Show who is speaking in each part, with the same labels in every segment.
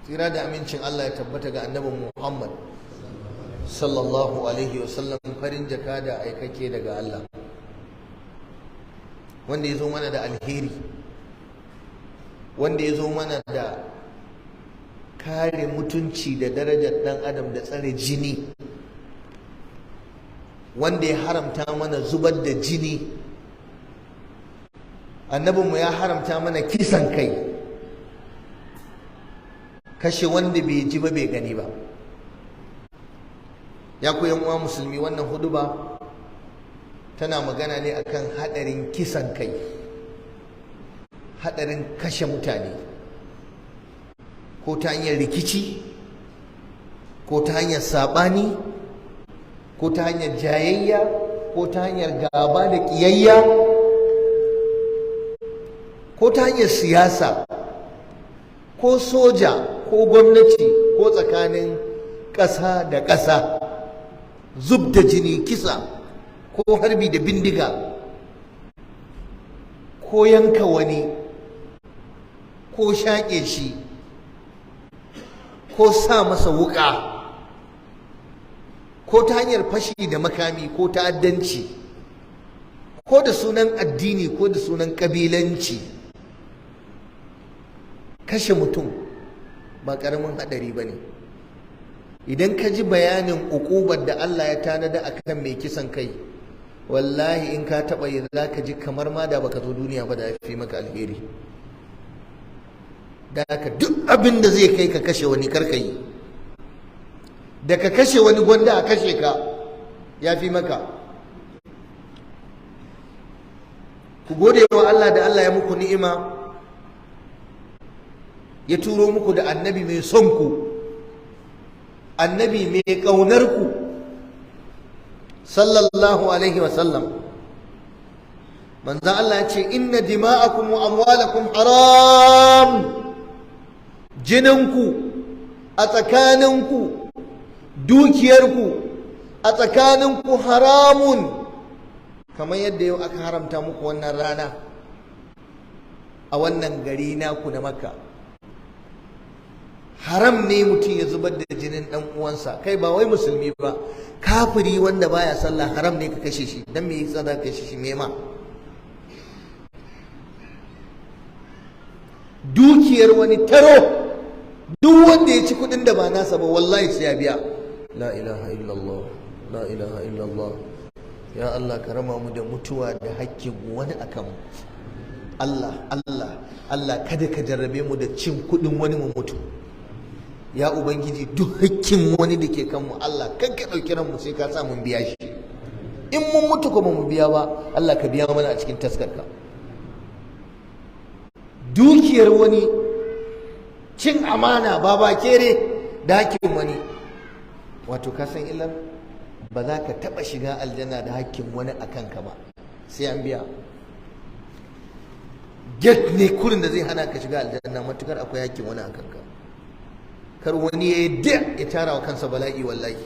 Speaker 1: tsira da amincin Allah ya tabbata ga annabin Muhammad sallallahu alaihi wasallam, farin jaka da aikake daga Allah, wanda ya zo mana da alheri, wanda ya zo mana da kare mutunci da darajar dan adam da tsare jini, wanda ya haramta mana zubar da jini. Annabinmu ya haramta mana kisan kai, kashe wanda bai ji ba bai gani ba. Ya ku yan uwa musulmi, wannan huduba tana magana ne akan hadarin kisan kai, hadarin kashe mutane, ko ta hanyar rikici, ko ta hanyar sabani, ko ta hanyar jayayya, ko ta hanyar gaba da kiyayya, ko ta hanyar siyasa, ko soja, ko gwamnati, ko tsakanin ƙasa da ƙasa. Zub da jini, kisa, ko harbi da bindiga, ko yanka wani, ko shaƙe shi, ko sa masa wuƙa, ko ta hanyar fashi da makami, ko ta'addanci, ko da sunan addini, ko da sunan ƙabilanci. Kashe mutum ba ƙaramin haɗari ba ne. Idan ka ji bayanin uƙubar da Allah ya tanada akan mai kisan kai, wallahi in ka taɓa yi za ka ji kamar ma da baka zo duniya ba da ya fi maka alheri. Da haka duk abin da zai kai ka kashe wani karka yi, da ka kashe wani gwanda a kashe ka ya fi maka. Ku gode wa Allah da Allah ya muku ni'ima, ya turo muku da annabi mai son ku, annabi mai ƙaunar ku, sallallahu alaihi wasallam. Manzan Allah ya ce, inna dima'akum wa amwalakum haram, jininku a tsakaninku, dukiyarku a tsakaninku haramun, kamar yadda yau aka haramta muku wannan rana a wannan gari naku na Makka. Haram ne mutum ya zubar da jinin ɗan uwansa, kai ba wai musulmi ba, kafiri wanda baya sallah haram ne ka kashe shi. Dan me yasa za ka kashe shi? Me ma dukiyar wani taro, duk wanda ya ci kuɗin da ba nasa ba wallahi sai ya biya. La ilaha illallah, la ilaha illallah. Ya Allah ka rama mu da mutuwa da hakkin wani akan mu. Allah Allah Allah, kada ka jarrabe mu da cin kuɗin wani mu mutu. Ya Ubangiji, duk hakkin wani da ke kanmu Allah kan ka ɗauki ranmu sai ka sa mun biya shi. In mun mutu kuma mu biya ba, Allah ka biya mana a cikin taskarka. Dukiyar wani, cin amana, baba kere da hakkin wani, wato ka san illar, ba za ka taɓa shiga aljanna da hakkin wani a kanka ba, sai an biya. Get ne kurin da zai hana ka shiga aljanna matukar akwai hakkin wani a kanka. Kar wani ya yi ya tara wa kansa bala'i wallahi.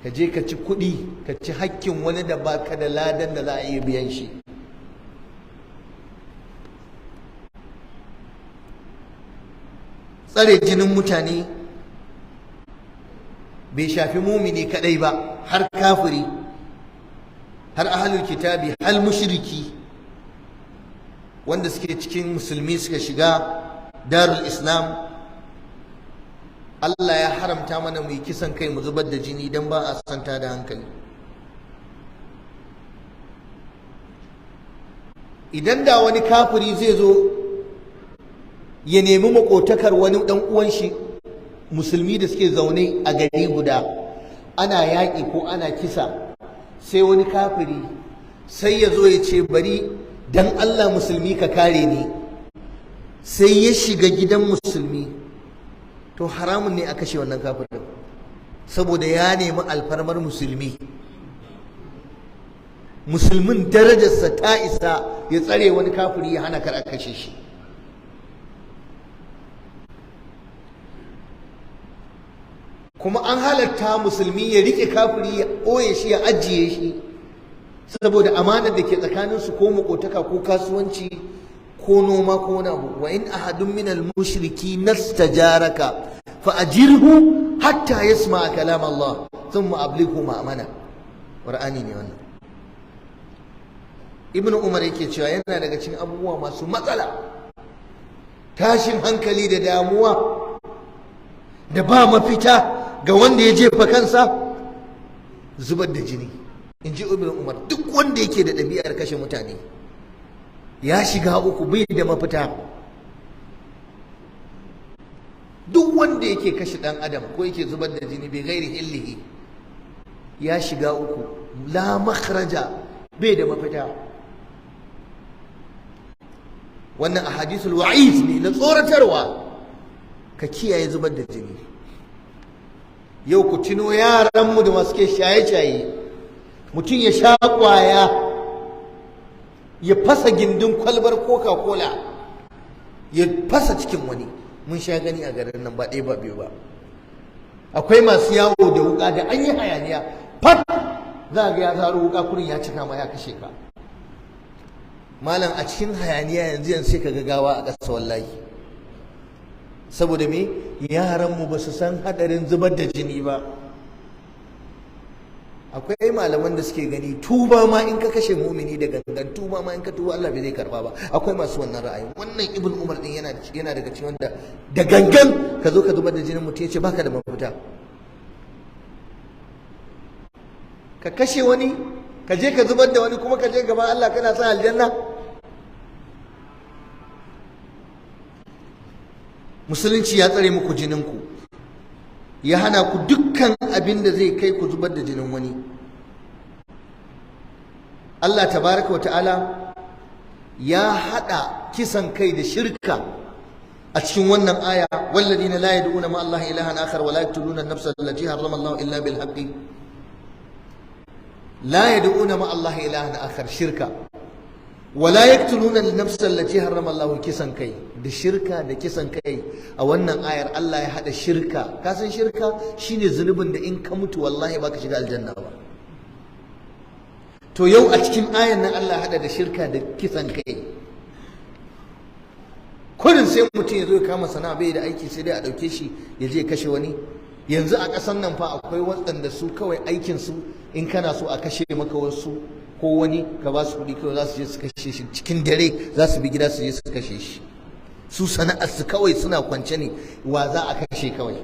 Speaker 1: Ka je ka ci kuɗi, ka ci hakkin wani da baka da ladan da za a iya biyan shi. Tsare jinin mutane bai shafi mumini kadai ba, har kafiri, har ahlul kitabi, har mushriki wanda suke cikin musulmi suka shiga darul islam. Allah ya haramta mana mu yi kisan kai, mu zubar da jini don ba a santa da hankali. Idan da wani kafiri zai zo ya nemi makotakar wani dan uwan shi musulmi da suke zaune a gari guda, ana yaƙi ko ana kisa, sai wani kafiri sai ya zo ya ce bari dan Allah musulmi ka kare ni, sai ya shiga gidan musulmi, to haramun ne a kashe wannan kafirin, saboda ya nemi alfarmar musulmi. Musulmin darajarsa ta isa ya tsare wani kafiri ya hana kar a kashe shi. Kuma an halatta musulmi ya rike kafiri, ya ɓoye shi, ya ajiye shi, saboda amanar da ke tsakaninsu, ko makotaka ko kasuwanci ko noma ko wani abu. Wa in ahadun minal mushriki nastajaraka fa ajirhu hatta yasma'a kalam Allah thumma ablighu ma'amana. Qur'ani ne wannan. Ibn Umar yake cewa yana daga cikin abubuwa masu matsala, tashin hankali da damuwa da ba mafita ga wanda ya jefa kansa, zubar da jini. In ji Ibn Umar, duk wanda yake da ɗabi'ar kashe mutane ya shiga uku, bai da mafita. Duk wanda yake kashe ɗan adam ko yake zubar da jini bai gairi hillihi ya shiga uku, la makhraja, bai da mafita. Wannan ahadithul wa'id ne na tsoratarwa, ka kiyaye zubar da jini. Yau ku tuno yaranmu da masu ke shaye-shaye, mutum ya sha kwaya ya fasa gindin kwalbar coca-cola ya fasa cikin wani. Mun sha gani a garin nan ba ɗaya ba biyu ba. Akwai masu yawo da wuka da an yi hayaniya fat za ga ya zaro wuka kurin ya cika ma ya kashe ka. Malam a cikin hayaniya yanzu sai ka ga gawa a ƙasa wallahi. Saboda me? Yaranmu ba su san hadarin zubar da jini ba. Akwai malaman da suke gani tuba ma in ka kashe mumini da gangan, tuba ma in ka tuba Allah bai zai karba ba. Akwai masu wannan ra'ayi. Wannan Ibn Umar din yana daga cikin wanda da gangan ka zo ka zubar da jinin mutum, yace baka da mafita. Ka kashe wani, ka je ka zubar da wani, kuma ka je gaban Allah kana sa aljanna. Musulunci ya tsare muku jininku, ya hana ku dukkan abin da zai kai ku zubar da jinin wani. Allah tabaraka wa ta'ala ya hada kisan kai da shirka a cikin wannan aya, walladina la yad'una ma Allah ilahan akhar wa la yaqtuluna an-nafsa allati harrama Allah illa bil haqqi. La yad'una ma Allah ilahan akhar, shirka. Wa la yaqtuluna an-nafsa allati harrama Allah, kisan kai. Da shirka da kisan kai a wannan ayar Allah ya hada shirka. Ka san shirka shine zunubin da in ka mutu wallahi baka shiga aljanna ba. To yau a cikin ayar nan Allah hada da shirka da kisan kai. Kullum sai mutum ya zo ya kama sana'a bai da aiki sai dai a dauke shi ya je kashe wani. Yanzu a ƙasar nan fa akwai waɗanda su kawai aikin su in kana so a kashe maka wasu ko wani ka ba su kuɗi kawai za su je su kashe shi cikin dare, za su bi gida su je su kashe shi. Su sana'ar su kawai suna kwance ne wa za a kashe kawai.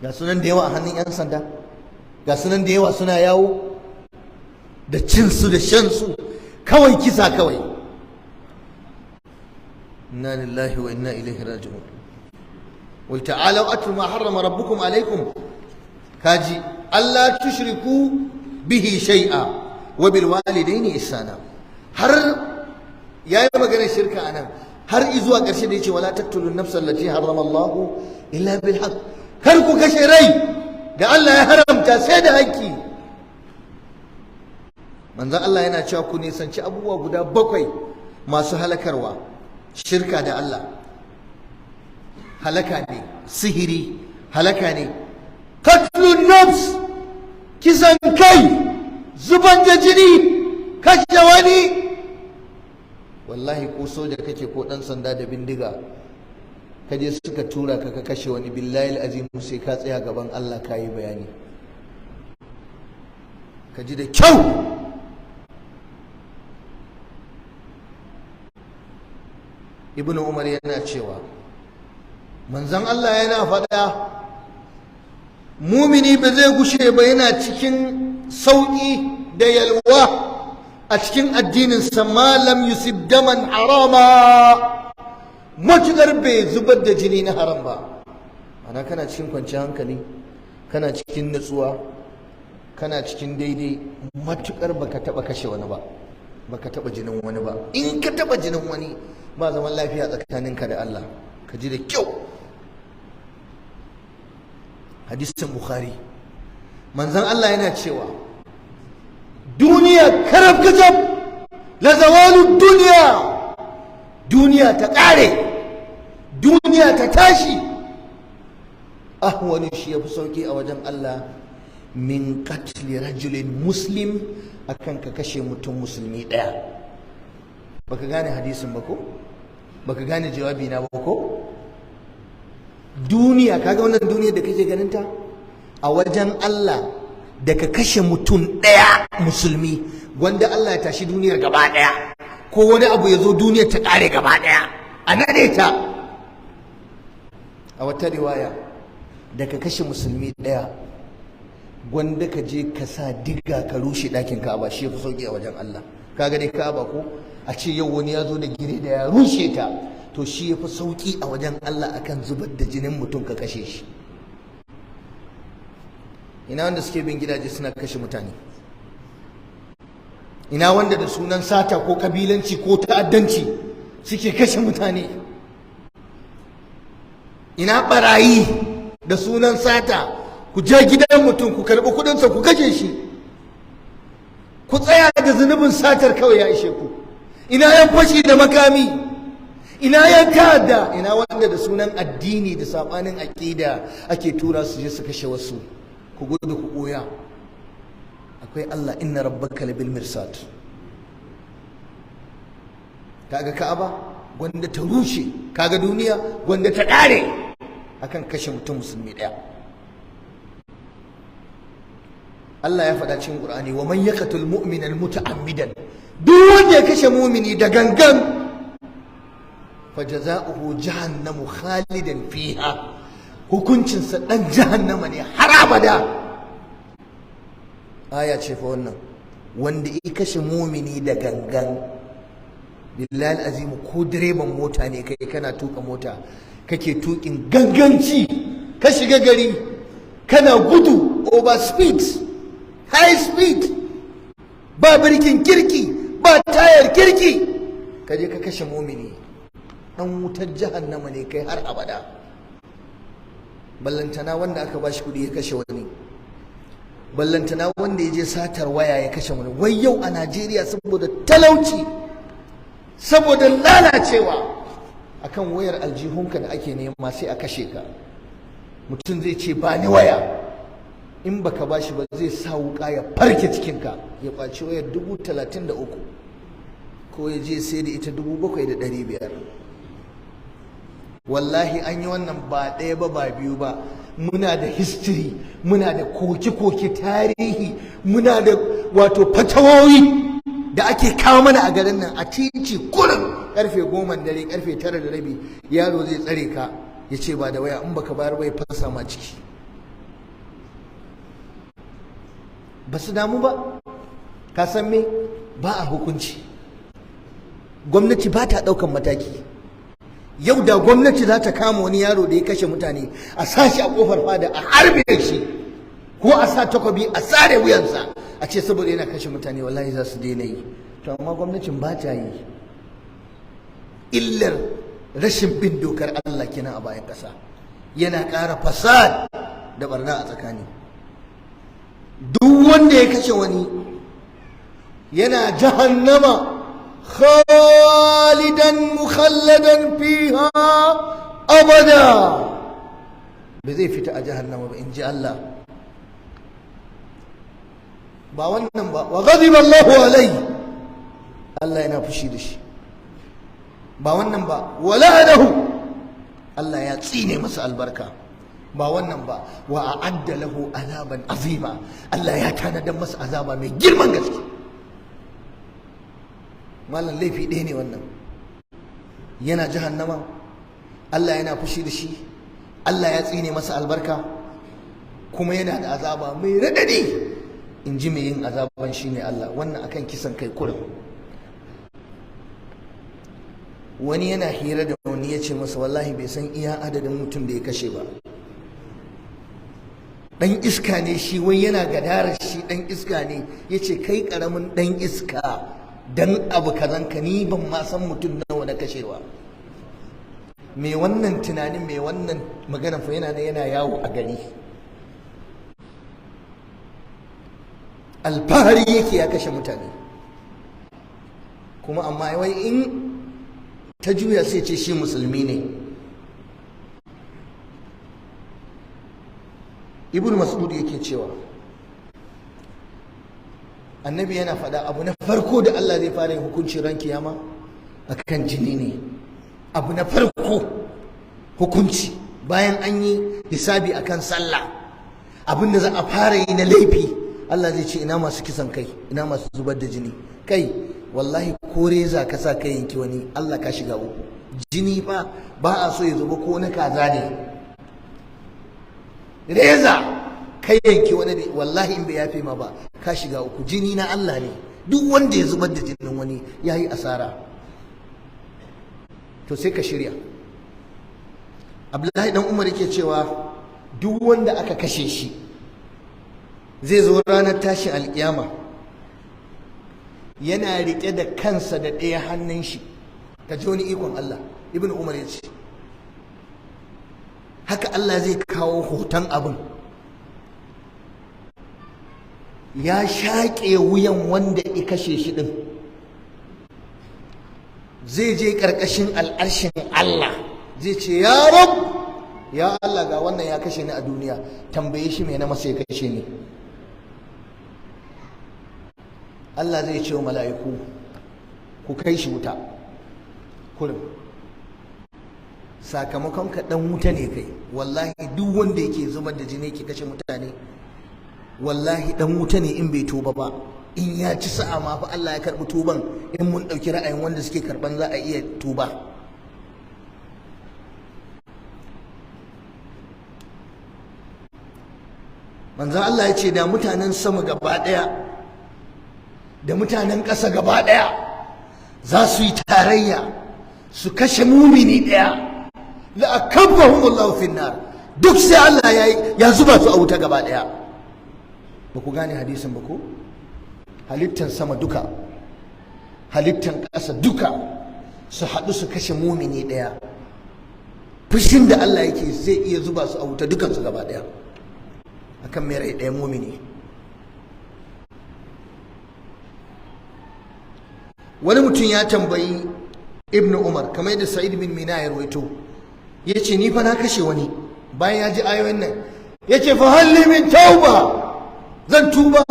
Speaker 1: Ga sunan da yawa a hannun 'yan sanda, ga sunan da yawa suna yawo da cinsu da shansu, kawai kisa kawai. Inna lillahi wa inna ilaihi raji'un. Wai ta'alau atlu ma harrama rabbukum alaikum, kaji Allah tushriku bihi shay'a wa bil walidaini ihsana. Har yayi maganar shirka anan, har izuwa ƙarshe da yace wala taqtulun nafsa allati harrama Allah illa bil haqq, kar ku kashe rai da Allah ya haramta sai da haƙƙi. Manzon Allah yana cewa ku nisanci abubuwa guda 7 masu halakarwa. Shirka da Allah halaka ne, sihiri halaka ne, qatlun nafs kisan kai, zuban da jini, kashe wani. Wallahi ko soja kake ko dan sanda da bindiga kaje suka tura ka ka kashe wani, billahi alazim sai ka tsaya gaban Allah ka yi bayani. Ka ji da kyau. Ibn Umar yana cewa manzon Allah yana faɗa mumini ba zai gushe ba yana cikin sauƙi da yalwa a cikin addinin sa malam yusib daman harama, matuƙar bai zubar da jini na haram ba. Ana kana cikin kwanciyar hankali, kana cikin nutsuwa, kana cikin daidai, matuƙar baka taɓa kashe wani ba, baka taɓa jinin wani ba. In ka taɓa jinin wani ba zaman lafiya tsakaninka da Allah. Ka ji da kyau. Hadisin Bukhari, manzon Allah yana cewa duniya karab kajab la zawalu duniya ta ƙare, duniya ta tashi, ahwani shi yafi sauki a wajen Allah min qatli rajulin muslim, akan ka kashe mutum musulmi ɗaya. baka gane hadisin ba ko, baka gane jawabi na ba ko? Duniya, kaga wannan duniyar da kake ganin ta, a wajen Allah da ka kashe mutum ɗaya musulmi, wanda Allah ya tashi duniyar gaba ɗaya, ko wani abu ya zo duniyar ta ƙare gaba ɗaya a naɗe ta. A wata riwaya, da ka kashe musulmi ɗaya, gwanda ka je ka sa diga ka rushe ɗakin Ka'aba, shi ya fi sauƙi a wajen Allah. Kaga dai Ka'aba ko, a ce yau wani ya zo da gine da ya rushe ta, to shi ya fi sauƙi a wajen Allah akan zubar da jinin mutum ka kashe shi. Ina wanda suke bin gidaje suna kashe mutane? Ina wanda da sunan sata ko kabilanci ko ta'addanci suke kashe mutane? Ina barayi da sunan sata, ku je gidan mutum ku karɓi kuɗinsa ku kashe shi, ku tsaya da zunubin satar kawai ya ishe ku. Ina yan fashi da makami, ina yan ta'adda, ina wanda da sunan addini da sabanin aƙida ake tura su je su kashe wasu, ku gudu ku ɓoya. Akwai Allah, inna rabbaka labil mirsad. Kaga Ka'aba gwanda ta rushe, kaga duniya gwanda ta ƙare akan kashe mutum musulmi ɗaya. Allah ya faɗa cikin Qur'ani, wa man yaqtul mu'mina muta'ammidan, duk wanda ya kashe mu'mini da gangan, fajaza'uhu jahannamu khalidan fiha, hukuncinsa dan jahannama ne har abada. Aya ce fa wannan, wanda ya kashe mu'mini da gangan, billahi azimu, ko direban mota ne kai, kana tuka mota kake tukin ganganci, ka shiga gari kana gudu over speed, high speed, ba birkin kirki, ba tayar kirki, ka je ka kashe mumini, dan wutar jahannama ne kai har abada. Ballantana wanda aka bashi kudi ya kashe wani, ballantana wanda ya je satar waya ya kashe wani. Wai yau a Najeriya saboda talauci, saboda lalacewa, akan wayar aljihunka da ake nema sai a kashe ka. Mutum zai ce ba ni waya, in baka bashi ba zai sa wuka ya farke cikinka, ya kwaci wayar 33,000 ko ya je sai da ita 7,500. Wallahi an yi wannan ba ɗaya ba ba biyu ba. Muna da history, muna da koke-koke tarihi, muna da wato fatawoyi da ake kawo mana a garin nan a titi kullum. Karfe 10 dare, karfe 9:30 yaro zai tsare ka ya ce ba da waya, in baka bayar ba ya fasa ma ciki. Ba su damu ba. Ka san me? Ba a hukunci. Gwamnati ba ta ɗaukan mataki. Yau da gwamnati za ta kama wani yaro da ya kashe mutane, a sa shi a kofar fada a harbe shi, ko a sa takobi a sare wuyansa, a ce saboda yana kashe mutane, wallahi za su daina yi. To amma gwamnatin ba ta yi. Illar rashin bin dokar Allah kenan a bayan ƙasa, yana ƙara fasad da barna a tsakani. Duk wanda ya kashe wani yana jahannama khalidan mukhalladan fiha abada, ba zai fita a jahannama ba, in ji Allah. Ba wannan ba, wa ghadiba Allahu alai, Allah yana fushi da shi. Ba wannan ba, wa la'anahu, Allah ya tsine masa albarka. Ba wannan ba, wa a'adda lahu azaban azima, Allah ya tanadar masa azaba mai girman gaske. Malam laifi ɗaya ne wannan. Yana jahannama, Allah yana fushi da shi, Allah ya tsine masa albarka, kuma yana da azaba mai raɗaɗi, in ji mai yin azaban shi ne Allah. Wannan akan kisan kai kurum. Wani yana hira da wani ya ce masa wallahi bai san iya adadin mutum da ya kashe ba. Ɗan iska ne shi, wai yana gadarar shi ɗan iska ne. Ya ce kai ƙaramin ɗan iska, dan abu kazanka ni ban ma san mutum nawa na kashewa. Mai wannan tunanin, mai wannan magana fa yana yawo a gari, alfahari yake ya kashe mutane, kuma amma wai in ta juya sai ce shi musulmi ne. Ibn Mas'ud yake cewa annabi yana faɗa abu na farko da Allah zai fara yin hukunci ran kiyama akan jini ne. Abu na farko hukunci bayan an yi hisabi akan sallah, abin da za a fara yi na laifi, Allah zai ce ina masu kisan kai, ina masu zubar da jini. Kai wallahi ko reza ka sa kai yanki wani, Allah ka shiga uku. Jini fa ba a so ya zuba ko na kaza ne. Reza kai yanki wani ne, wallahi in bai yafe ma ba ka shiga uku. Jini na Allah ne, duk wanda ya zubar da jinin wani ya yi asara. To sai ka shirya. Abdullahi dan Umar yake cewa duk wanda aka kashe shi zai zo ranar tashin alkiyama yana riƙe da kansa da ɗaya hannun shi. Ka ji wani ikon Allah. Ibn Umar ya ce haka Allah zai kawo hoton abin, ya shaƙe wuyan wanda ya kashe shi ɗin, zai je ƙarƙashin al'arshin Allah zai ce ya Rab, ya Allah ga wannan ya kashe ni a duniya, tambaye shi me na masa ya kashe ni. Allah zai ce wa mala'iku ku kai shi wuta kullum, sakamakon ka dan wuta ne kai. Wallahi duk wanda yake zubar da jini yake kashe mutane, wallahi dan wuta ne in bai tuba ba. In ya ci sa'a ma fa Allah ya karbi tuban, in mun dauki ra'ayin wanda suke karban za a iya tuba. Manzon Allah ya ce da mutanen sama gaba daya da mutanen ƙasa gaba daya za su yi tarayya su kashe mumini daya, la akabbahum Allah fi nar, duk sai Allah ya zuba su a wuta gaba daya. Ba ku gane hadisin ba ko? Halittan sama duka, halittan ƙasa duka su haɗu su kashe mumini ɗaya, fushin da Allah yake zai iya zuba su a wuta dukansu gaba ɗaya akan mai rai ɗaya mumini. Wani mutum ya tambayi Ibn Umar, kamar yadda Sa'id bin Mina ya rawaito, ya ce ni fa na kashe wani. Bayan ya ji ayoyin nan ya ce fa halli min tauba, zan tuba.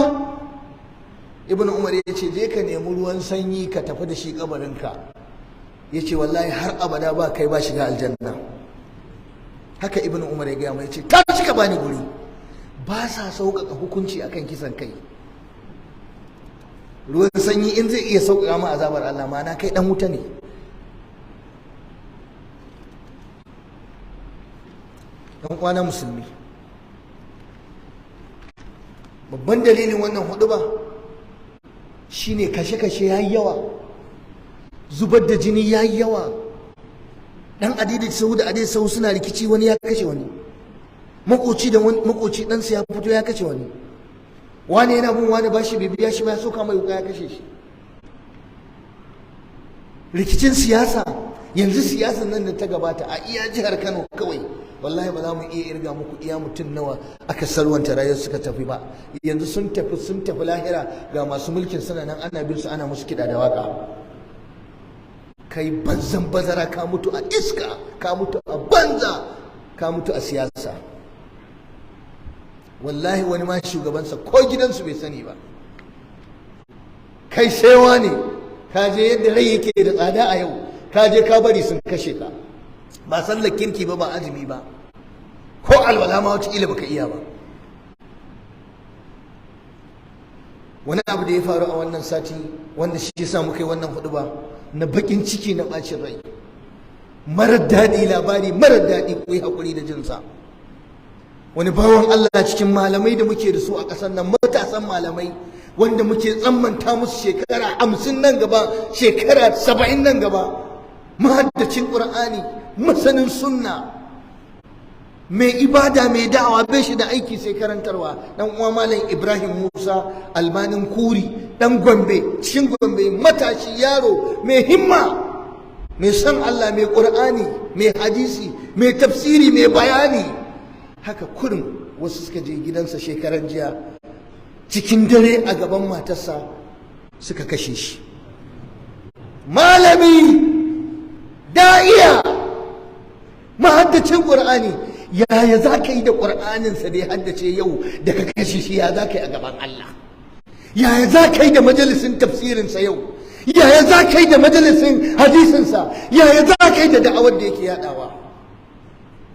Speaker 1: Ibn Umar ya ce je ka nemi ruwan sanyi ka tafi da shi kabarinka. Ya ce wallahi har abada ba kai ba shiga aljanna. Haka Ibn Umar ya gaya mai, ya ce ta cika bani guri. Ba sa sauƙaƙa hukunci akan kisan kai. Ruwan sanyi in zai iya sauƙaƙa ma azabar Allah, ma na kai dan wuta ne. Dan kwana musulmi, babban dalilin wannan huɗuba shine kashe-kashe yayi yawa, zubar da jini yayi yawa. Dan adidi sau da adidi sau suna rikici, wani ya kashe wani, makoci da makoci ɗansa ya fito ya kashe wani, wani yana bin wani bashi bai biya shi ba ya soka mai wuka ya kashe shi. Rikicin siyasa, yanzu siyasar nan da ta gabata a iya jihar Kano kawai, wallahi ba za mu iya irga muku iya mutum nawa aka salwanta rayuwar suka tafi ba. Yanzu sun tafi lahira, ga masu mulkin suna nan ana bin su ana musu kiɗa da waka. Kai banzan bazara, ka mutu a iska, ka mutu a banza, ka mutu a siyasa. Wallahi wani ma shugabansa ko gidansu bai sani ba. Kai saiwa ne, ka je yadda rai yake da tsada a yau, ka je ka bari sun kashe ka. Ba sallar kirki ba, ba azumi ba, ko alwala ma wata baka iya ba. Wani abu da ya faru a wannan sati wanda shi yasa muka yi wannan huɗuba na bakin ciki na bacin rai, marar daɗi, labari marar daɗi, ku yi haƙuri da jinsa. Wani bawan Allah cikin malamai da muke da su a ƙasar nan, matasan malamai wanda muke tsammanta musu shekara 50 nan gaba, shekara 70 nan gaba, mahaddacin Qur'ani, masanin sunna, mai ibada, mai da'awa, bai shi da aiki sai karantarwa. Dan uwa Malam Ibrahim Musa Albanin Kuri, dan Gombe, cikin Gombe, matashi, yaro mai himma, mai san Allah, mai Qur'ani, mai hadisi, mai tafsiri, mai bayani. Haka kurin wasu suka je gidansa shekaran jiya cikin dare a gaban matarsa suka kashe shi. Malami, da'iya, mahaddacin Qur'ani, yaya za ka yi da Qur'aninsa da ya haddace yau da ka kashe shi? Ya za ka yi a gaban Allah? Yaya za ka yi da majalisin tafsirinsa yau? yaya za ka yi da majalisin hadisinsa, yaya za ka yi da da'awar da yake yadawa.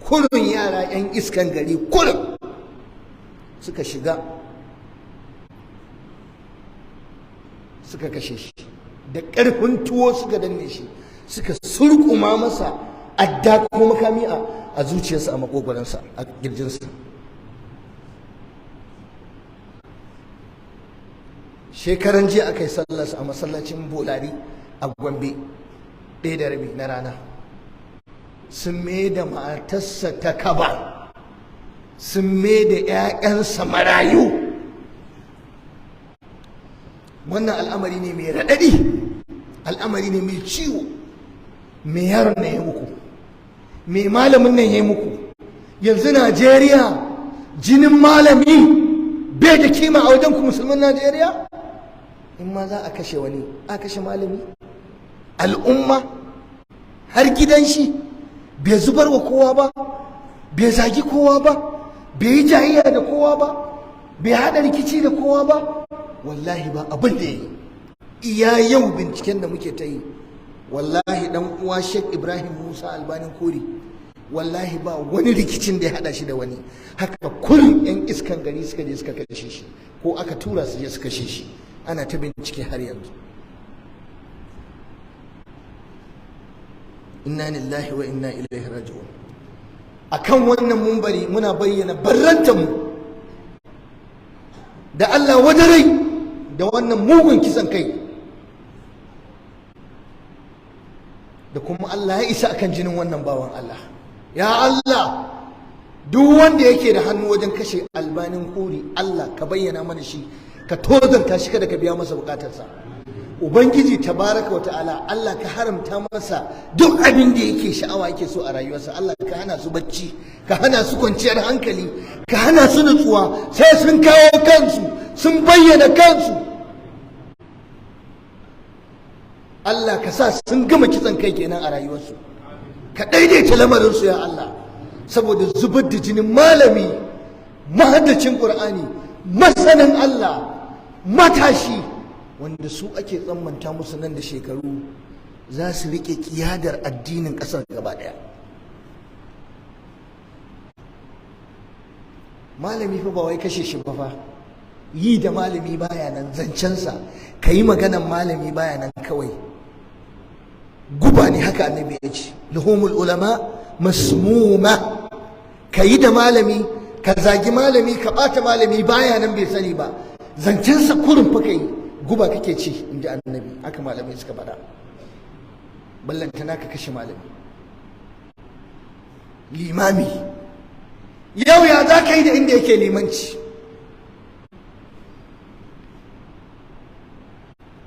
Speaker 1: Kurin yara 'yan iskan gari kurin suka shiga suka kashe shi da ƙarfin tuwo, suka danne shi, suka surkuma masa adda ko makami a zuciyarsa, a makogwaransa, a kirjinsa. Shekaran jiya aka yi sallarsa a masallacin Bolari a Gombe 1:30 na rana. Sun mai da matarsa ta kaba, sun mai da 'ya'yansa marayu. Wannan al'amari ne mai raɗaɗi, al'amari ne mai ciwo. Me yaron nan ya muku, me malamin nan ya muku? Yanzu Najeriya jinin malami bai da kima a wajen ku musulman Najeriya? In ma za a kashe wani, a kashe malami? Al'umma har gidan shi bai zubar wa kowa ba, bai zagi kowa ba, bai yi jayayya da kowa ba, bai haɗa rikici da kowa ba. Wallahi ba abin da ya yi. Iya yau binciken da muke ta yi, wallahi dan uwa Sheikh Ibrahim Musa Albanin Kori, wallahi ba wani rikicin da ya haɗa shi da wani. Haka kullum 'yan iskan gari suka je suka kashe shi, ko aka tura su je suka kashe shi. Ana ta bincike har yanzu. Inna lillahi wa inna ilaihi raji'un. Akan wannan munbari muna bayyana barrantanmu da Allah wadarai da wannan mugun kisan kai, da kuma Allah ya isa akan jinin wannan bawan Allah. Ya Allah, duk wanda yake da hannu wajen kashe Albanin Kori, Allah ka bayyana mana shi, ka tozarta shi, kada ka biya masa bukatarsa. Ubangiji tabaraka wa ta'ala, Allah ka haramta masa duk abin da yake sha'awa yake so a rayuwarsa. Allah ka hana su bacci, ka hana su kwanciyar hankali, ka hana su nutsuwa, sai sun kawo kansu, sun bayyana kansu. Allah ka sa sun gama kitsan kai kenan a rayuwarsu, ka daidaita lamarinsu ya Allah, saboda zubar da jinin malami, mahaddacin Qur'ani, masanin Allah, matashi, wanda su ake tsammanta musu nan da shekaru za su rike kiyadar addinin ƙasar gaba ɗaya. Malami fa ba wai kashe shi ba fa, yi da malami baya nan, zancensa ka yi maganan malami baya nan kawai guba ne. Haka annabi ya ce, luhumul ulama masmuma. Ka yi da malami, ka zagi malami, ka ɓata malami baya nan, bai sani ba, zancensa kurin fa kai guba kake ci, in ji annabi. Haka malamai suka faɗa. Ballantana ka kashe malami. Limami yau ya za ka yi da inda yake limanci?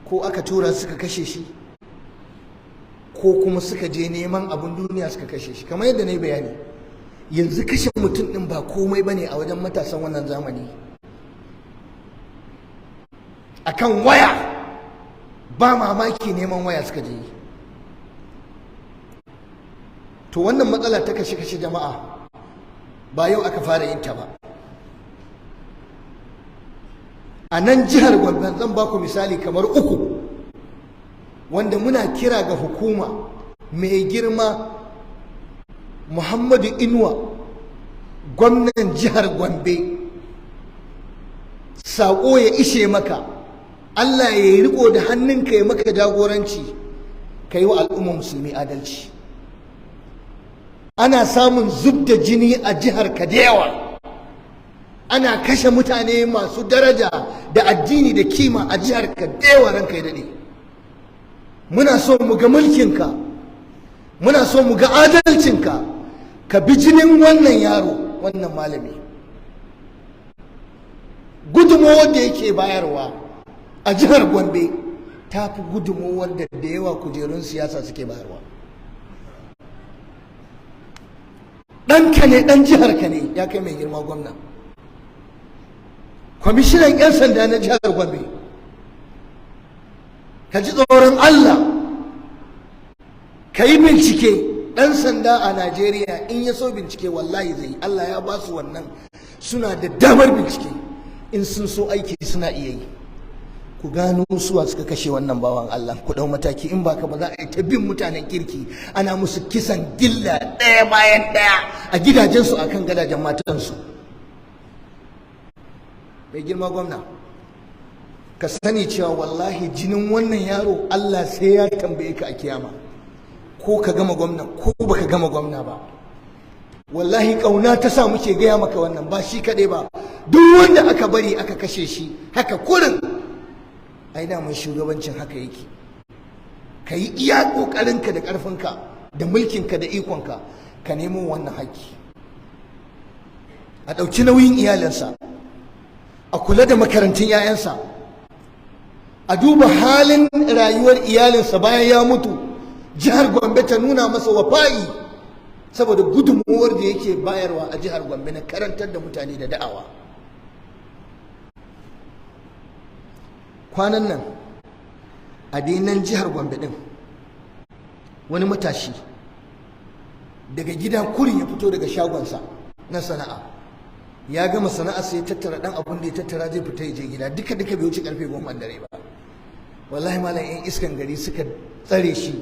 Speaker 1: Ko aka tura suka kashe shi, ko kuma suka je neman abin duniya suka kashe shi. Kamar yadda na yi bayani, yanzu kashe mutum ɗin ba komai ba ne a wajen matasan wannan zamani. Akan waya, ba mamaki neman waya suka je. To wannan matsala ta kashe-kashe jama'a ba yau aka fara yin ta ba. A nan jihar Gombe zan ba ku misali kamar 3 wanda muna kira ga hukuma mai girma Muhammadu Inuwa, gwamnan jihar Gombe, saƙo ya ishe maka. Allah ya yi riko da hannunka ya maka jagoranci, ka yi wa al'ummar musulmi adalci. Ana samun zub da jini a jihar ka da yawa, ana kashe mutane masu daraja da addini da kima a jihar ka da yawa. Ranka ya daɗe, muna so mu ga mulkinka, muna so mu ga adalcinka. Ka bi jinin wannan yaro, wannan malami, gudunmawar da yake bayarwa a jihar Gombe ta fi gudunmawar da yawa kujerun siyasa suke bayarwa. ɗanka ne, ɗan jiharka ne, ya kai mai girma gwamna. Kwamishinan 'yan sanda na jihar Gombe, ka ji tsoron Allah, ka yi bincike. Ɗan sanda a Najeriya in ya so bincike wallahi zai, Allah ya ba su wannan, suna da damar bincike. In sun so aiki suna iya yi. ku gano suwa suka kashe wannan bawan Allah, ku dau mataki, in baka ba za a yi ta bin mutanen kirki ana musu kisan gilla ɗaya bayan ɗaya a gidajensu akan gadajen matansu. mai girma gwamna, ka sani cewa wallahi jinin wannan yaro Allah sai ya tambaye ka a kiyama, ko ka gama gwamna ko baka gama gwamna ba. wallahi kauna ta sa muke gaya maka wannan, ba shi kaɗai ba, duk wanda aka bari aka kashe shi haka kurin, ai daman shugabancin haka yake. ka yi iya ƙoƙarinka da ƙarfinka da mulkinka da ikonka ka nemo wannan haƙƙi, a ɗauki nauyin iyalinsa, a kula da makarantun 'ya'yansa, a duba halin rayuwar iyalinsa bayan ya mutu. jihar Gombe ta nuna masa wafa'i saboda gudunmuwar da yake bayarwa a jihar Gombe na karantar da mutane da da'awa. kwanan nan a dainan jihar Gombe din, wani matashi daga gida kurin ya fito daga shagonsa na sana'a, ya gama sana'a sai ya tattara dan abin da ya tattara zai fita ya je gida, duka bai wuce karfe 10 dare ba. wallahi malam yan iskan gari suka tsare shi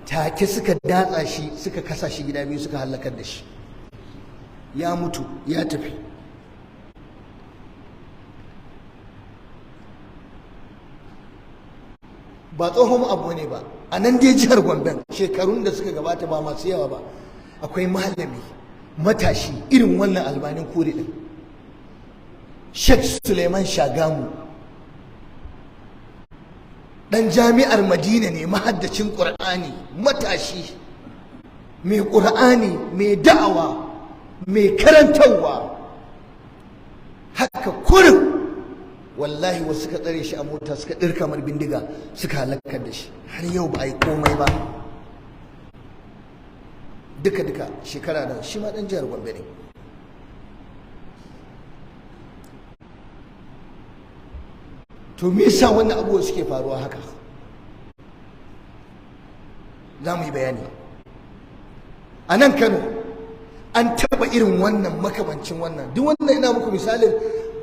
Speaker 1: take, suka datsa shi, suka kasa shi gida biyu, suka halakar da shi, ya mutu ya tafi. ba tsohon abu ne ba, a nan dai jihar Gombe shekarun da suka gabata ba masu yawa ba, akwai malami matashi irin wannan albanin kuri din, Sheikh Suleiman Shagamu, dan jami'ar Madina ne, mahaddacin Qur'ani, matashi mai Qur'ani, mai da'awa, mai karantarwa, haka kurin wallahi wasu suka tsare shi a mota, suka ɗirka mar bindiga, suka halakar da shi. har yau ba a yi komai ba, duka shekara da shi ma ɗan jihar Gombe ne. to me yasa wannan abubuwa suke faruwa haka? za mu yi bayani. a nan Kano an taɓa irin wannan, makamancin wannan, duk wannan ina muku misalin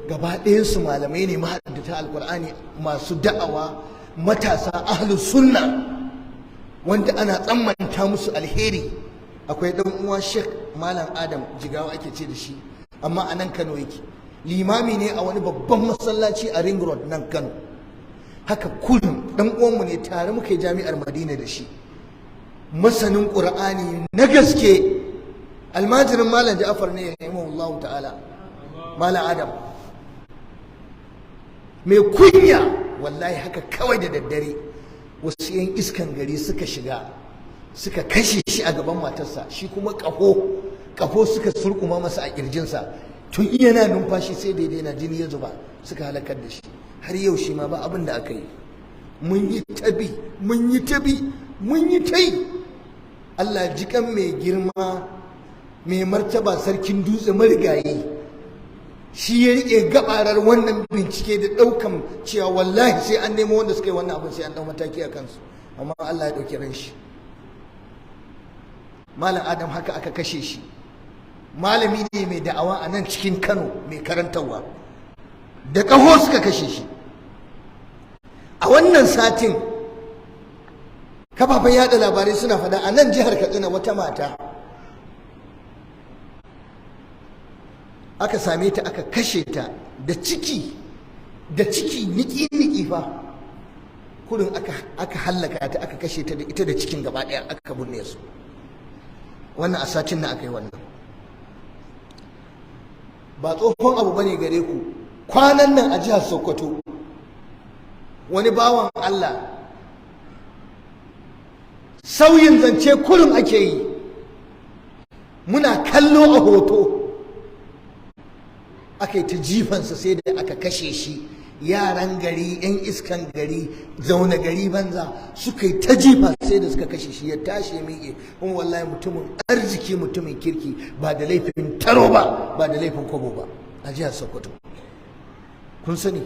Speaker 1: gaba ɗayansu malamai ne, mahaddata alkur'ani, masu da'awa, matasa ahlus sunna, wanda ana tsammanta musu alheri. akwai ɗan uwa Sheikh Malam Adam Jigawa ake ce da shi, amma a nan Kano yake, limami ne a wani babban masallaci a Ring Road nan Kano. haka kullum ɗan uwanmu ne, tare muka yi jami'ar Madina da shi, masanin Qur'ani na gaske, almajirin Malam Ja'far ne rahimahullahu ta'ala, Malam Adam mai kunya. wallahi haka kawai da daddare wasu 'yan iskan gari suka shiga, suka kashe shi a gaban matarsa, shi kuma kafo suka surkuma masa a kirjinsa, tun yana numfashi sai da yana jini ya zuba, suka halakar da shi. har yau shi ma ba abin da aka yi. mun yi tabi mun yi tai. Allah jikan mai girma mai martaba sarkin dutse marigayi, shi ya rike gabarar wannan bincike da daukan cewa wallahi sai an nemo wanda suka yi wannan abin, sai an dau mataki a kansu, amma Allah ya dauki ran shi. Malam Adam haka aka kashe shi, malami ne mai da'awa a nan cikin Kano, mai karantarwa, da ƙaho suka kashe shi. a wannan satin kafafen yada labarai suna fada a nan jihar Katsina wata mata aka same ta, aka kashe ta da ciki niki fa, kurin aka hallaka ta, aka kashe ta da ita da cikin gaba daya, aka binne su. wannan a satin na aka yi wannan. ba tsohon abu bane gare ku. kwanan nan a jihar Sokoto wani bawan Allah, sauyin zance kurin ake yi, muna kallo a hoto, aka yi ta jifansa sai da aka kashe shi. yaran gari, 'yan iskan gari, zaune gari banza suka yi ta jifa sai da suka kashe shi, ya tashi ya miƙe. kuma wallahi mutumin arziki, mutumin kirki, ba da laifin taro ba da laifin kwabo ba, a jihar Sokoto. kun sani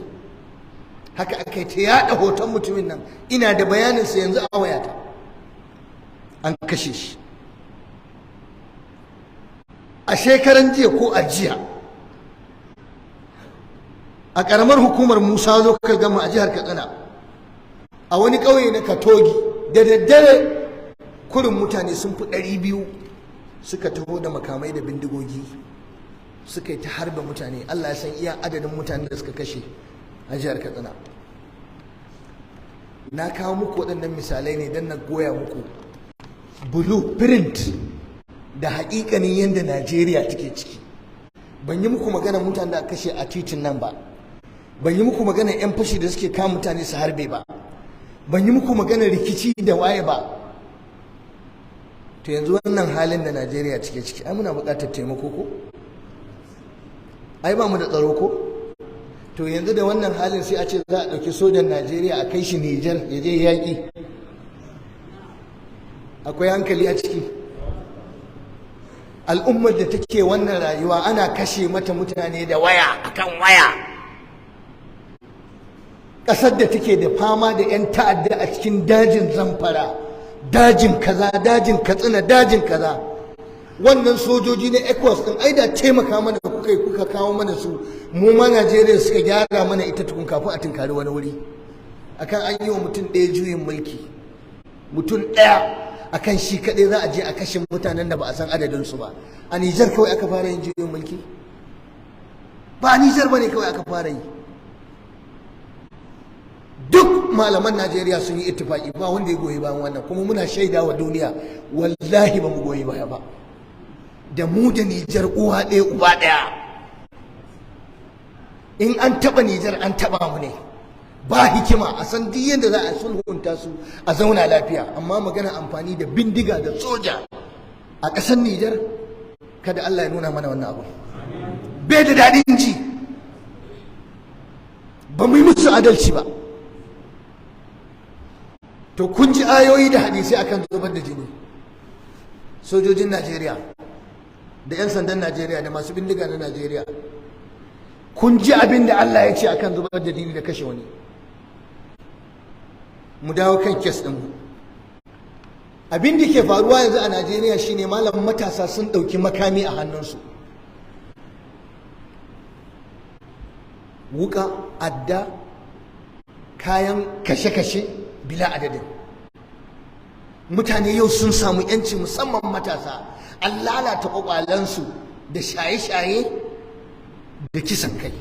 Speaker 1: haka aka yi ta yaɗa hoton mutumin nan, ina da bayaninsa yanzu a wayata. an kashe shi a shekaran jiya ko a jiya a ƙaramar hukumar Musa Local Government a jihar Katsina, a wani ƙauye na Katogi, da daddare kurin mutane sun fi 200 suka taho da makamai da bindigogi suka yi ta harba mutane. Allah ya san iya adadin mutanen da suka kashe a jihar Katsina. Na kawo muku waɗannan misalai ne don na goya muku blueprint da haƙiƙanin yadda Najeriya take ciki. Ban yi muku magana mutanen da aka kashe a titin nan ba, ban yi muku magana 'yan fashi da suke kama mutane su harbe ba, ban yi muku magana rikici da waye ba. To yanzu wannan halin da Najeriya cike ciki, ai muna buƙatar taimako ko? Ai ba mu da tsaro ko? To yanzu da wannan halin sai a ce za a ɗauki sojan Najeriya a kai shi Nijar ya je yaƙi. Akwai hankali a ciki? Al'ummar da take wannan rayuwa ana kashe mata mutane da waya akan waya. Ƙasar da take da fama da 'yan ta'adda a cikin dajin Zamfara, dajin kaza, dajin Katsina, dajin kaza. Wannan sojoji na ECOWAS din ai da taimaka mana kuka kawo mana su, mu ma Najeriya suka gyara mana ita tukun kafin a tunkari wani wuri. Akan an yi wa mutum ɗaya juyin mulki, mutum ɗaya akan shi kaɗai za a je a kashe mutanen da ba a san adadin su ba. A Nijar kawai aka fara yin juyin mulki? Ba a Nijar bane kawai aka fara yi. Duk malaman Najeriya sun yi ittifaki ba wanda ya goyi bayan wannan, kuma muna shaida wa duniya wallahi ba mu goyi baya ba. Da mu da Nijar uwa ɗaya uba ɗaya. In an taɓa Nijar an taɓa mu ne. Ba hikima a san duk yadda za a sulhunta su a zauna lafiya, amma magana amfani da bindiga da soja a ƙasar Nijar, kada Allah ya nuna mana wannan abu. Bai da daɗin ji, ba mu yi musu adalci ba. To kun ji ayoyi da hadisai akan zubar da jini. Sojojin Najeriya da 'yan sandan Najeriya da masu bindiga na Najeriya, kun ji abin da Allah ya ce akan zubar da jini da kashe wani. Mu dawo kan kes ɗin. Abin da ke faruwa yanzu a Najeriya shine malam matasa sun ɗauki makami a hannunsu. Wuka, adda, kayan kashe-kashe bila adadin. Mutane yau sun samu 'yanci, musamman matasa. An lalata ƙwaƙwalansu da shaye-shaye da kisan kai.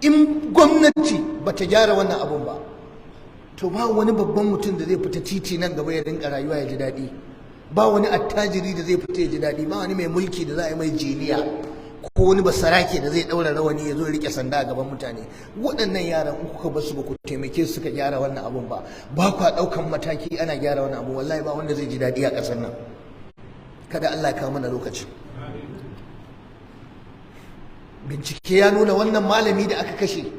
Speaker 1: In gwamnati ba ta gyara wannan abun ba, to ba wani babban mutum da zai fita titi nan gaba ya rinka rayuwa ya ji daɗi. Ba wani attajiri da zai fita ya ji daɗi. Ba wani mai mulki da za a yi mai jiniya, ko wani basarake da zai ɗaura rawani ya zo ya riƙe sanda a gaban mutane. Waɗannan yaran in kuka basu ba ku taimake su suka gyara wannan abun ba, ba kwa ɗaukan mataki ana gyara wannan abu, wallahi ba wanda zai ji daɗi a ƙasar nan. Kada Allah ya kawo mana lokaci. Bincike ya nuna wannan malami da aka kashe,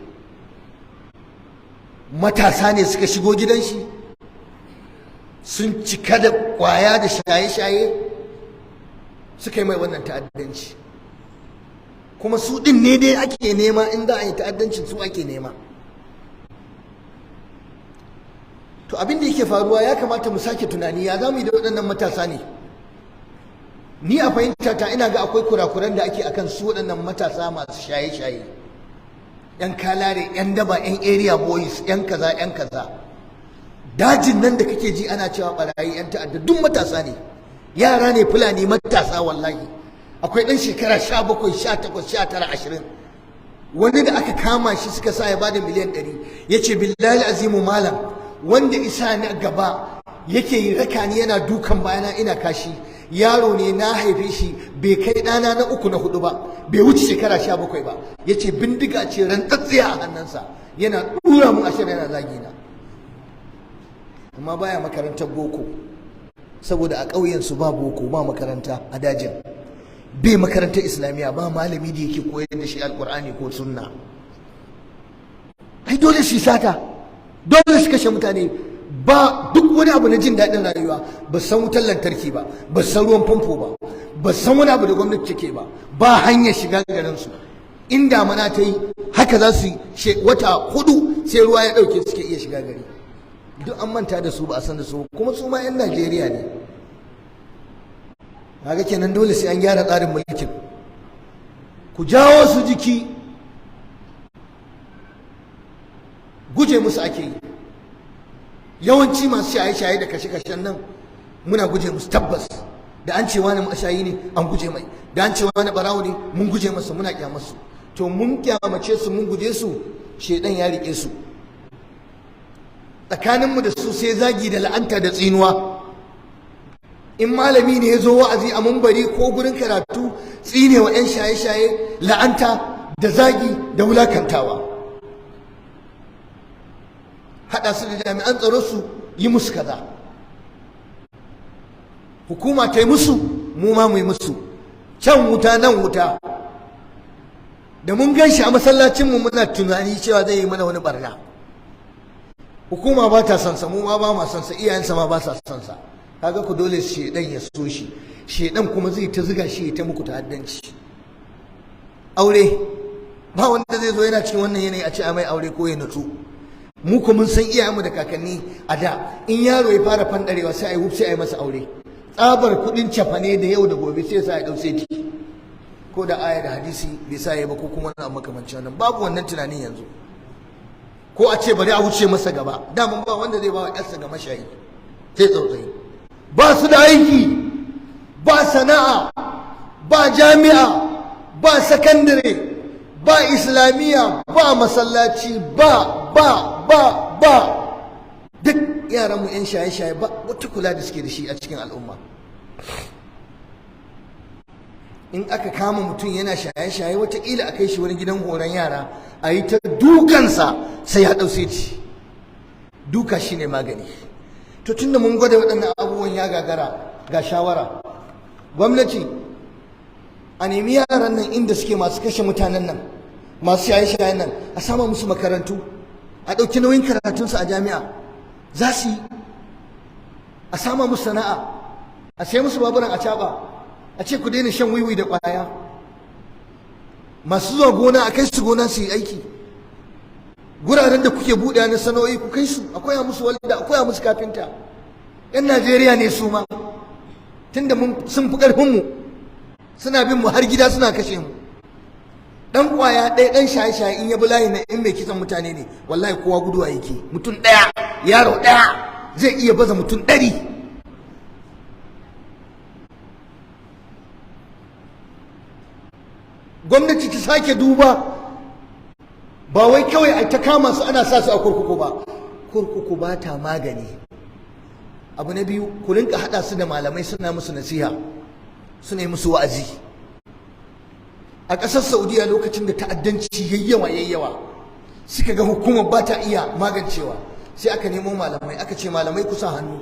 Speaker 1: matasa ne suka shigo gidan shi, sun cika da ƙwaya da shaye-shaye, suka yi mai wannan ta'addanci. Kuma su ɗin ne dai ake nema, in za a yi ta'addancin su ake nema. To abin da yake faruwa, ya kamata mu sake tunani, ya za mu yi da waɗannan matasa ne. Ni a fahimta ta ina ga akwai kurakuran da ake akan su waɗannan matasa masu shaye-shaye, 'yan kalare, 'yan daba, 'yan area boys, 'yan kaza 'yan kaza. Dajin nan da kake ji ana cewa barayi 'yan ta'adda, duk matasa ne, yara ne, Fulani matasa. Wallahi akwai ɗan shekara 17, 18, 19, 20 wani da aka kama shi suka sa ya bada miliyan 100, ya ce billahi azimu malam, wanda isa na gaba yake yi raka ni yana dukan bayana ina kashi, yaro ne na haife shi bai kai ɗana na 3 na 4 ba, bai wuce shekara 17 ba. Ya ce bindiga ce rantsatsiya a hannunsa, yana ɗura mu ashir yana zagina. Amma baya makarantar boko, saboda a ƙauyensu ba boko, ba makaranta a dajin, bai makarantar islamiyya, ba malami da yake koyar da shi alƙur'ani ko sunna. Ai dole su sata, dole su kashe mutane. Ba duk wani abu na jin daɗin rayuwa, ba san wutar lantarki ba, ba san ruwan famfo ba, ba san wani abu da gwamnati take ba, ba hanyar shiga garinsu. In damana ta yi haka za su yi wata 4 sai ruwa ya ɗauke suke iya shiga gari. Duk an manta da su, ba a san da su, kuma su ma 'yan Najeriya ne. Kaga kenan dole sai an gyara tsarin mulkin. Ku jawo su jiki, guje musu ake yi. Yawanci masu shaye-shaye da kashe-kashen nan muna guje musu tabbas. Da an ce wani mashayi ne an guje mai, da an ce wani barawo ne mun guje masa, muna kyamasu. To mun kyamace su mun guje su, shedan ya rike su. Tsakaninmu da su sai zagi da la'anta da tsinuwa. In malami ne ya zo wa'azi a mumbari ko gurin karatu, tsinewa 'yan shaye-shaye, la'anta da zagi da wulakantawa. Haɗa su da jami'an tsaro su yi musu kaza. Hukuma ta yi musu, mu ma mu yi musu. Can wuta nan wuta. Da mun gan shi a masallacinmu muna tunani cewa zai yi mana wani barna. Hukuma ba ta son sa, mu ma ba ma son sa, iyayensa ma ba sa son sa. Kaga ku dole shedan ya so shi. Shedan kuma zai ta zuga shi ya ta muku ta'addanci. Aure ba wanda zai zo yana cikin wannan yanayi a ce a mai aure ko ya nutsu. Mu kuma mun san iyayenmu da kakanni a da in yaro ya fara fandarewa sai a yi sai a yi masa aure. Tsabar kuɗin cafane da yau da gobe sai sa ya ɗau seti. Ko da aya da hadisi bai sa ya ba ko kuma wani makamancin wannan, babu wannan tunanin yanzu. Ko a ce bari a wuce masa gaba, daman ba wanda zai ba wa ƴarsa ga mashayi sai tsautsayi. Ba su da aiki, ba sana'a, ba jami'a, ba sakandare, ba islamiyya, ba masallaci, ba duk yaranmu 'yan shaye-shaye ba wata kula da suke da shi a cikin al'umma. In aka kama mutum yana shaye-shaye wataƙila a kai shi wani gidan horon yara a yi ta dukansa sai ya ɗauce ci. Duka shi ne magani. To tun da mun gwada waɗannan abubuwan ya gagara, ga shawara. Gwamnati a nemi yaran nan inda suke masu kashe mutanen nan, masu shaye-shayen nan, a sama musu makarantu, a ɗauki nauyin karatunsu a jami'a. Za su yi, a sama musu sana'a, a sai musu baburan a caɓa, a ce ku daina shan wiwi da ƙwaya. Masu zuwa gona a kai su gona su yi aiki. Guraren da kuke buɗe na sana'o'i ku kai su, a koya musu walda, a koya musu kafinta. 'Yan Najeriya ne su ma, tunda sun fi ƙarfinmu, suna bin mu har gida suna kashe mu. Dan ƙwaya ɗaya, ɗan shaye-shaye in ya bi layi na in mai kisan mutane ne, wallahi kowa guduwa yake. Mutum ɗaya, yaro ɗaya zai iya baza mutum 100. Gwamnati ta sake duba, ba wai kawai a ta kama su ana sa su a kurkuku ba. Kurkuku ba ta magani. Abu na biyu, ku rinka haɗa su da malamai suna musu nasiha, suna yi musu wa'azi. A ƙasar Saudiya lokacin da ta'addanci yayyawa suka ga hukumar ba ta iya magancewa, sai aka nemo malamai, aka ce malamai ku sa hannu,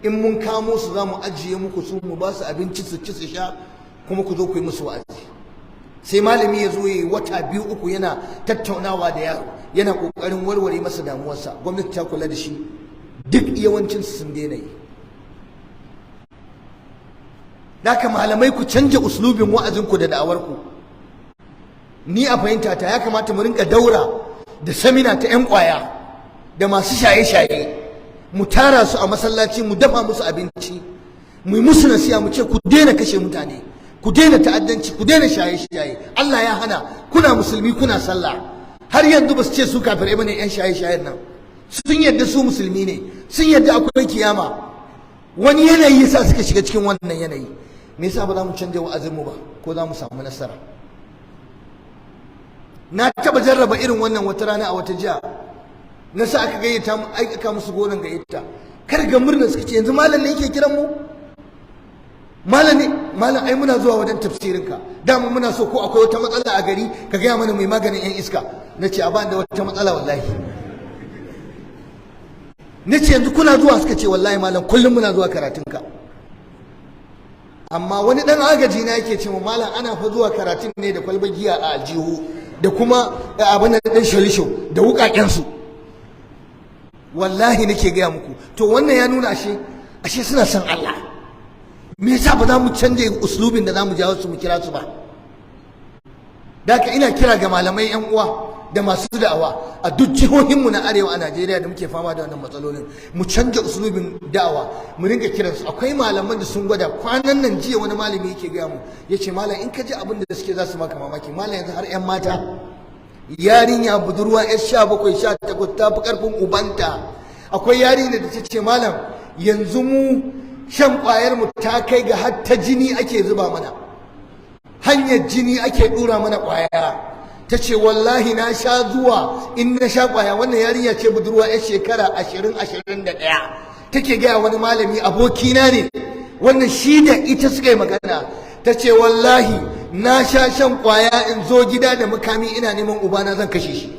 Speaker 1: in mun kamo su za mu ajiye muku su, mu ba su abinci su ci su sha, kuma ku zo ku yi musu wa'azi. Sai malami ya zo ya yi wata 2-3 yana tattaunawa da yaro, yana ƙoƙarin warware masa damuwarsa. Gwamnati ta kula da shi, duk yawancinsu sun daina yi. Daka malamai ku canja uslubin wa'azinku da da'awarku. Ni a fahimta ta ya kamata mu rinka daura da samina ta 'yan ƙwaya da masu shaye-shaye, mu tara su a masallaci, mu dafa musu abinci, mu yi musu nasiha, mu ce ku daina kashe mutane, ku daina ta'addanci, ku daina shaye-shaye. Allah ya hana, kuna musulmi kuna sallah. Har yanzu ba su ce su kafirai bane 'yan shaye-shayen nan, sun yadda su musulmi ne, sun yadda akwai kiyama. Wani yanayi yasa suka shiga cikin wannan yanayi. Me yasa ba za mu canja wa'azinmu ba, ko za mu samu nasara? Na taba jarraba irin wannan wata rana a wata jiha, na sa aka gayyata mu, aika musu goron gayyata. Kar ga murna suka ce yanzu malam ne yake kiran mu, malam ne, malam ai muna zuwa wajen tafsirinka, dama muna so ko akwai wata matsala a gari ka gaya mana mai maganin 'yan iska. Na ce a bani da wata matsala wallahi. Na ce yanzu kuna zuwa, suka ce wallahi malam kullum muna zuwa karatunka. Amma wani dan agaji na yake ce mu, malam ana fa zuwa karatun ne da kwalbar giya a aljihu da kuma abin da dan shalisho da wukakensu. Wallahi nake gaya muku. To wannan ya nuna ashe suna son Allah. Me yasa ba za mu canje uslubin da za mu jawo su mu kira su ba? Daka ina kira ga malamai 'yan uwa da masu da'awa a duk jihohinmu na arewa a Najeriya da muke fama da wannan matsalolin, mu canja usulubin da'awa, mu rinka kiransu. Akwai malaman da sun gwada. Kwanan nan jiya wani malami yake gaya mu, yace malam in ka ji abin da suke za su maka mamaki, malam yanzu har 'yan mata yarinya budurwa yar 17 18 ta fi karfin ubanta. Akwai yarinya da ta ce malam yanzu mu shan kwayar mu ta kai ga har ta jini ake zuba mana, hanyar jini ake dura mana kwaya. Ta ce wallahi na sha zuwa in na sha kwaya. Wannan yarinya ce budurwa yar shekara 20-21 take gaya wani malami abokina ne, wannan shi da ita suka yi magana. Ta ce wallahi na sha shan kwaya in zo gida da makami ina neman ubana zan kashe shi.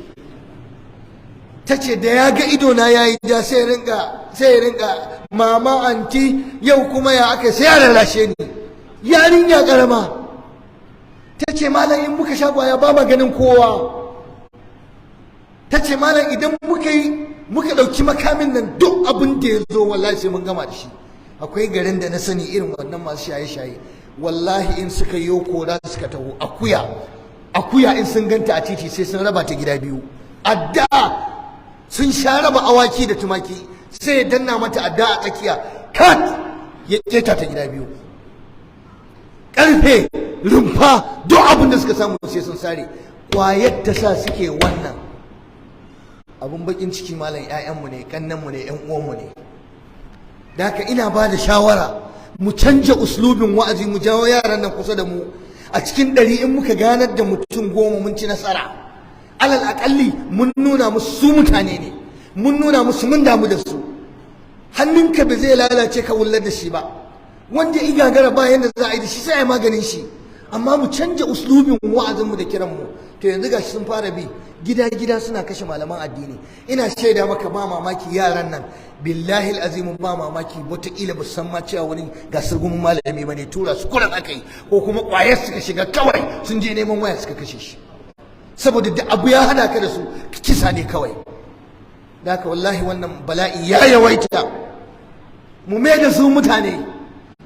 Speaker 1: Ta ce da ya ga idona ya yi ja sai ya rinka mama anti yau kuma ya aka sai ya lalashe ni, yarinya karama. Ta ce malam in muka sha kwaya ba ma ganin kowa. Ta ce malam idan muka ɗauki makamin nan duk abin da ya zo wallahi sai mun gama da shi. Akwai garin da na sani irin wannan masu shaye-shaye wallahi in suka yi kora suka taho akuya in sun ganta a titi sai sun raba ta gida biyu. Adda sun sha raba awaki da tumaki sai ya danna mata adda a tsakiya kat ya keta ta gida biyu. Karfe rumfa duk abin da suka samu sai sun sare. Kwayar ta sa suke wannan abun bakin ciki malam. 'ya'yanmu ne, kannanmu ne, 'yan uwanmu ne. Da haka ina ba da shawara mu canja uslubin wa'azi, mu jawo yaran nan kusa da mu. A cikin 100 in muka ganar da mutum 10 mun ci nasara. Alal akalli mun nuna musu su mutane ne, mun nuna musu mun damu da su. Hannunka ba zai lalace ka wullar da shi ba, wanda ya gagara ba yanda za a yi da shi sai a yi maganin shi. Amma mu canja uslubin wa'azinmu da kiranmu. To yanzu gashi sun fara bi gida suna kashe malaman addini. Ina shaida maka ba mamaki yaran nan billahi azimu ba mamaki wataƙila ba san ma cewa wani gasar gumin malami ba ne, tura su kuran aka yi ko kuma ƙwayar suka shiga kawai sun je neman waya suka kashe shi. Saboda da abu ya hada ka da su kisa ne kawai. Da haka wallahi wannan bala'i ya yawaita. Mu mai da su mutane,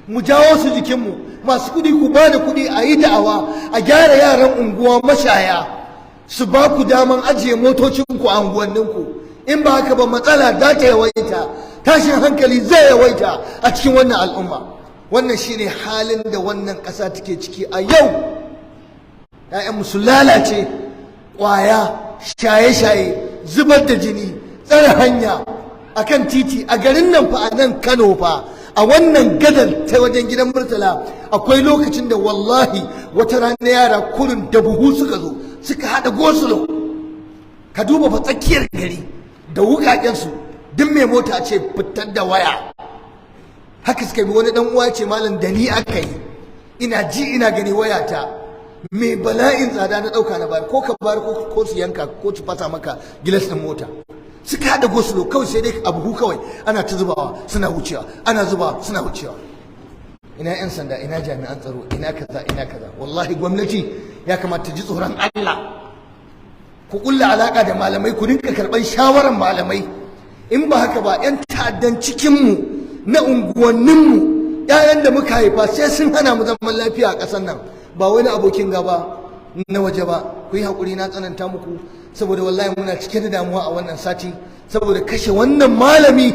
Speaker 1: mu jawo su jikinmu. Masu kuɗi ku ba da kuɗi a yi da'awa, a gyara yaran unguwa mashaya, su ba ku daman ajiye motocinku a unguwanninku. In ba haka ba matsala za ta yawaita, tashin hankali zai yawaita a cikin wannan al'umma. Wannan shine halin da wannan ƙasa take ciki a yau. 'Ya'yanmu su lalace, ƙwaya, shaye-shaye, zubar da jini, tsare hanya akan titi. A garin nan fa, a nan Kano fa, a wannan gadar ta wajen gidan Murtala akwai lokacin da wallahi wata rana yara kurin da buhu suka zo suka haɗa gosulo. Ka duba fa tsakiyar gari da wukakensu, duk mai mota ce fitar da waya. Haka suka bi. Wani dan uwa ce malam da ni aka yi, ina ji ina gani wayata mai bala'in tsada na ɗauka na bayar, ko ka bayar ko su yanka ko su fasa maka gilas ɗin mota. Suka haɗa gosulo kawai sai dai a buhu kawai ana ta zubawa suna wucewa, ana zubawa suna wucewa. Ina 'yan sanda, ina jami'an tsaro, ina kaza ina kaza. Wallahi gwamnati ya kamata ji tsoron Allah. Ku kulla alaka da malamai, ku rinka karɓar shawaran malamai. In ba haka ba 'yan ta'addan cikinmu na unguwanninmu, 'ya'yan da muka haifa sai sun hana mu zaman lafiya a ƙasar nan. Ba wani abokin gaba na waje ba. Ku yi haƙuri na tsananta muku, saboda wallahi muna cike da damuwa a wannan sati saboda kashe wannan malami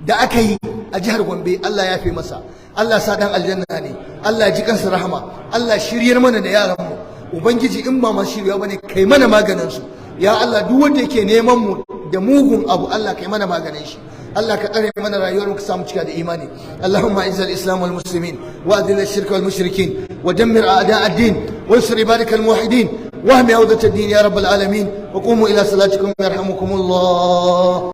Speaker 1: da aka yi a jihar Gombe. Allah ya fi masa, Allah sa dan aljanna ne, Allah ya ji kansa rahama, Allah shiryar mana da yaranmu. Ubangiji in ba ma shirya bane kai mana maganin su. Ya Allah duk wanda yake neman mu da mugun abu, Allah kai mana maganin shi. Allah ka tsare mana rayuwar mu ka samu cika da imani. Allahumma izzil islam wal muslimin wa adhil ash-shirka wal mushrikin wa dammir a'da' ad-din wa ansur ibadak al muwahhidin واهم عودة الدين يا رب العالمين. وقوموا إلى صلاتكم يرحمكم الله.